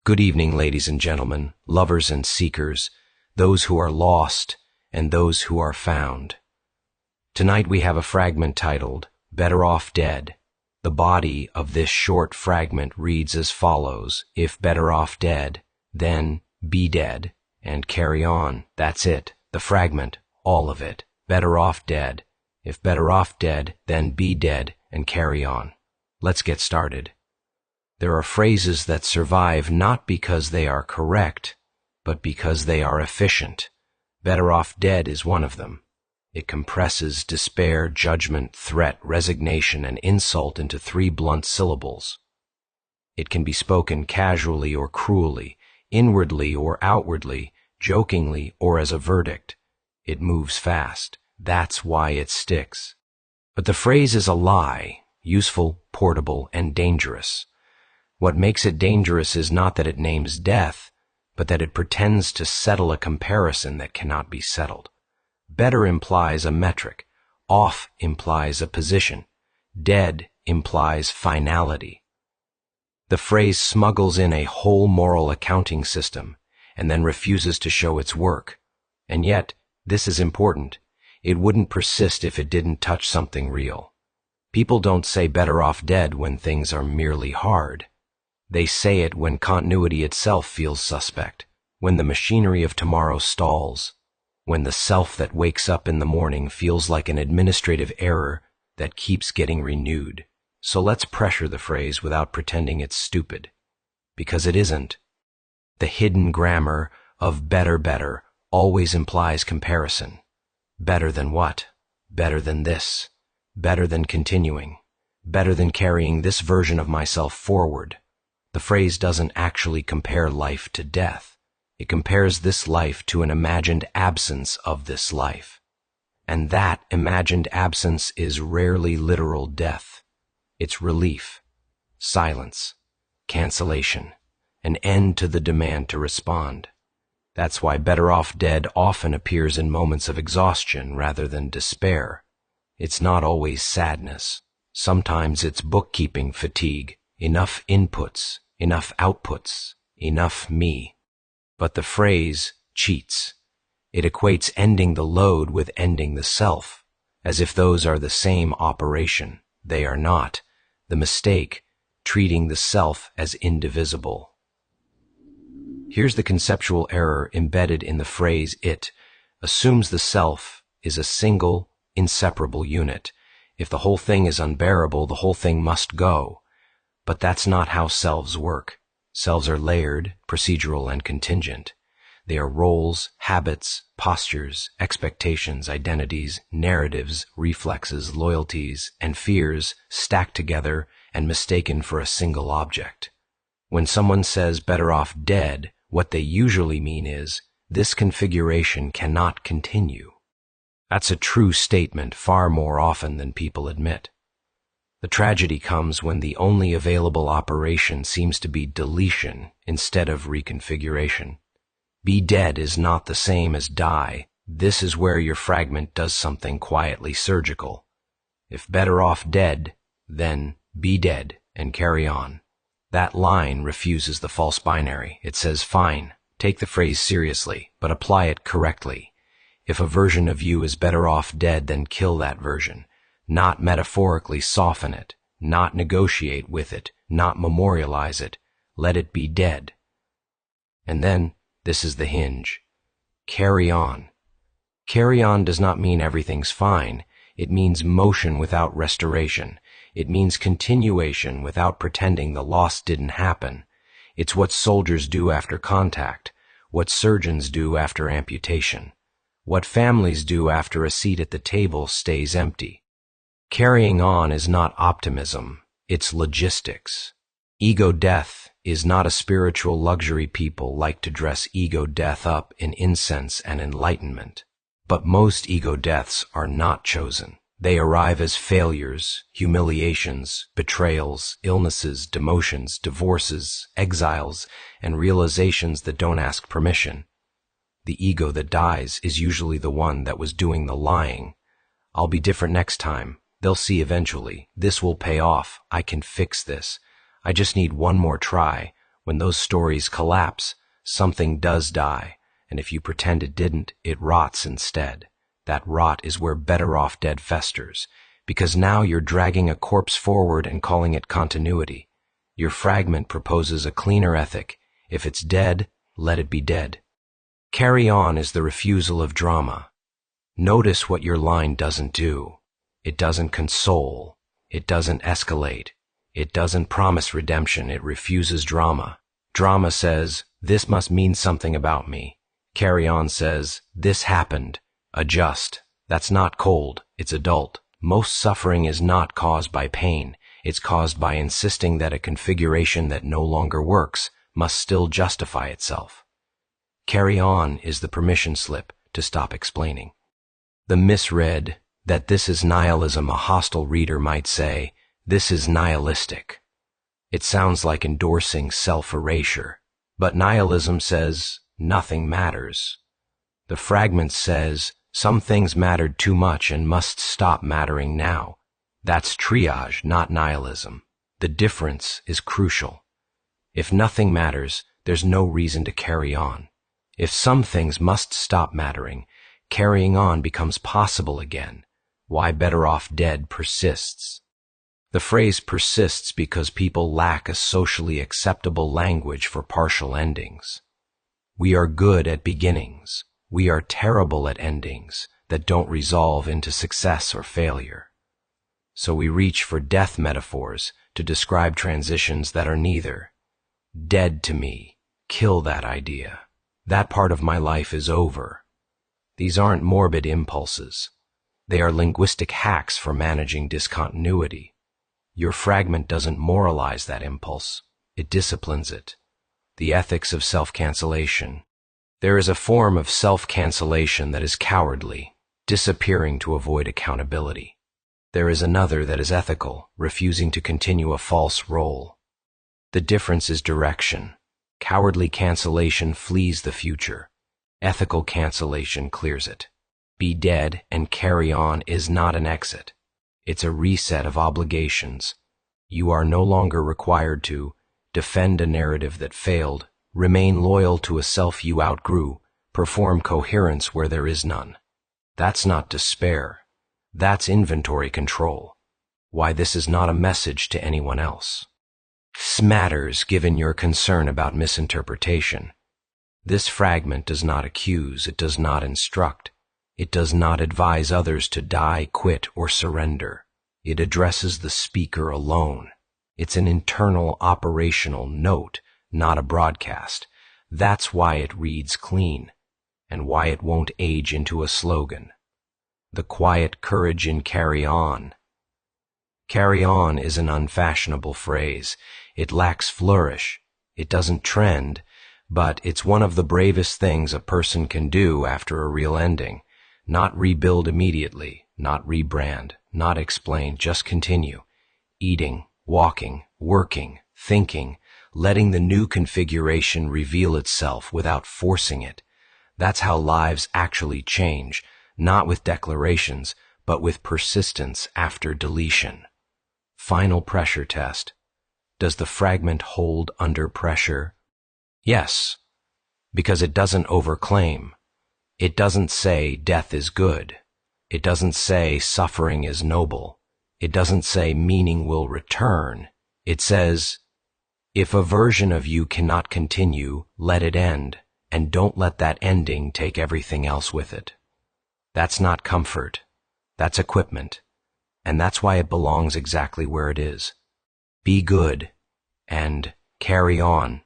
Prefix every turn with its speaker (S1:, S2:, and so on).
S1: Good evening, ladies and gentlemen, lovers and seekers, those who are lost and those who are found. Tonight we have a fragment titled, Better Off Dead. The body of this short fragment reads as follows: if better off dead, then be dead and carry on. That's it. The fragment, all of it. Better off dead. If better off dead, then be dead and carry on. Let's get started. There are phrases that survive not because they are correct, but because they are efficient. Better off dead is one of them. It compresses despair, judgment, threat, resignation, and insult into 3 blunt syllables. It can be spoken casually or cruelly, inwardly or outwardly, jokingly or as a verdict. It moves fast. That's why it sticks. But the phrase is a lie, useful, portable, and dangerous. What makes it dangerous is not that it names death, but that it pretends to settle a comparison that cannot be settled. Better implies a metric. Off implies a position. Dead implies finality. The phrase smuggles in a whole moral accounting system and then refuses to show its work. And yet, this is important. It wouldn't persist if it didn't touch something real. People don't say better off dead when things are merely hard. They say it when continuity itself feels suspect, when the machinery of tomorrow stalls, when the self that wakes up in the morning feels like an administrative error that keeps getting renewed. So let's pressure the phrase without pretending it's stupid, because it isn't. The hidden grammar of better always implies comparison. Better than what? Better than this. Better than continuing. Better than carrying this version of myself forward. The phrase doesn't actually compare life to death. It compares this life to an imagined absence of this life. And that imagined absence is rarely literal death. It's relief, silence, cancellation, an end to the demand to respond. That's why better off dead often appears in moments of exhaustion rather than despair. It's not always sadness. Sometimes it's bookkeeping fatigue, enough inputs, enough outputs, enough me. But the phrase cheats. It equates ending the load with ending the self, as if those are the same operation. They are not. The mistake, treating the self as indivisible. Here's the conceptual error embedded in the phrase it assumes the self is a single, inseparable unit. If the whole thing is unbearable, the whole thing must go. But that's not how selves work. Selves are layered, procedural, and contingent. They are roles, habits, postures, expectations, identities, narratives, reflexes, loyalties, and fears stacked together and mistaken for a single object. When someone says better off dead, what they usually mean is, this configuration cannot continue. That's a true statement far more often than people admit. The tragedy comes when the only available operation seems to be deletion instead of reconfiguration. Be dead is not the same as die. This is where your fragment does something quietly surgical. If better off dead, then be dead and carry on. That line refuses the false binary. It says, fine, take the phrase seriously, but apply it correctly. If a version of you is better off dead, then kill that version. Not metaphorically soften it, not negotiate with it, not memorialize it. Let it be dead. And then, this is the hinge. Carry on. Carry on does not mean everything's fine. It means motion without restoration. It means continuation without pretending the loss didn't happen. It's what soldiers do after contact, what surgeons do after amputation, what families do after a seat at the table stays empty. Carrying on is not optimism, it's logistics. Ego death is not a spiritual luxury people like to dress ego death up in incense and enlightenment. But most ego deaths are not chosen. They arrive as failures, humiliations, betrayals, illnesses, demotions, divorces, exiles, and realizations that don't ask permission. The ego that dies is usually the one that was doing the lying. I'll be different next time. They'll see eventually. This will pay off. I can fix this. I just need one more try, When those stories collapse, something does die, and if you pretend it didn't, it rots instead. That rot is where Better Off Dead festers, because now you're dragging a corpse forward and calling it continuity. Your fragment proposes a cleaner ethic. If it's dead, let it be dead. Carry on is the refusal of drama. Notice what your line doesn't do. It doesn't console. It doesn't escalate. It doesn't promise redemption. It refuses drama. Drama says, this must mean something about me. Carry On says, this happened. Adjust. That's not cold. It's adult. Most suffering is not caused by pain. It's caused by insisting that a configuration that no longer works must still justify itself. Carry On is the permission slip to stop explaining. The misread that this is nihilism, a hostile reader might say, this is nihilistic. It sounds like endorsing self-erasure, but nihilism says nothing matters. The fragment says some things mattered too much and must stop mattering now. That's triage, not nihilism. The difference is crucial. If nothing matters, there's no reason to carry on. If some things must stop mattering, carrying on becomes possible again. Why Better Off Dead persists. The phrase persists because people lack a socially acceptable language for partial endings. We are good at beginnings. We are terrible at endings that don't resolve into success or failure. So we reach for death metaphors to describe transitions that are neither. Dead to me. Kill that idea. That part of my life is over. These aren't morbid impulses. They are linguistic hacks for managing discontinuity. Your fragment doesn't moralize that impulse. It disciplines it. The ethics of self-cancellation. There is a form of self-cancellation that is cowardly, disappearing to avoid accountability. There is another that is ethical, refusing to continue a false role. The difference is direction. Cowardly cancellation flees the future. Ethical cancellation clears it. Be dead and carry on is not an exit. It's a reset of obligations. You are no longer required to defend a narrative that failed, remain loyal to a self you outgrew, perform coherence where there is none. That's not despair. That's inventory control. Why this is not a message to anyone else. This matters given your concern about misinterpretation. This fragment does not accuse, it does not instruct. It does not advise others to die, quit, or surrender. It addresses the speaker alone. It's an internal operational note, not a broadcast. That's why it reads clean, and why it won't age into a slogan. The quiet courage in Carry On. Carry on is an unfashionable phrase. It lacks flourish. It doesn't trend, but it's one of the bravest things a person can do after a real ending. Not rebuild immediately, not rebrand, not explain, just continue. Eating, walking, working, thinking, letting the new configuration reveal itself without forcing it. That's how lives actually change, not with declarations, but with persistence after deletion. Final pressure test. Does the fragment hold under pressure? Yes, because it doesn't overclaim. It doesn't say death is good. It doesn't say suffering is noble. It doesn't say meaning will return. It says, if a version of you cannot continue, let it end, and don't let that ending take everything else with it. That's not comfort. That's equipment. And that's why it belongs exactly where it is. Be good and carry on.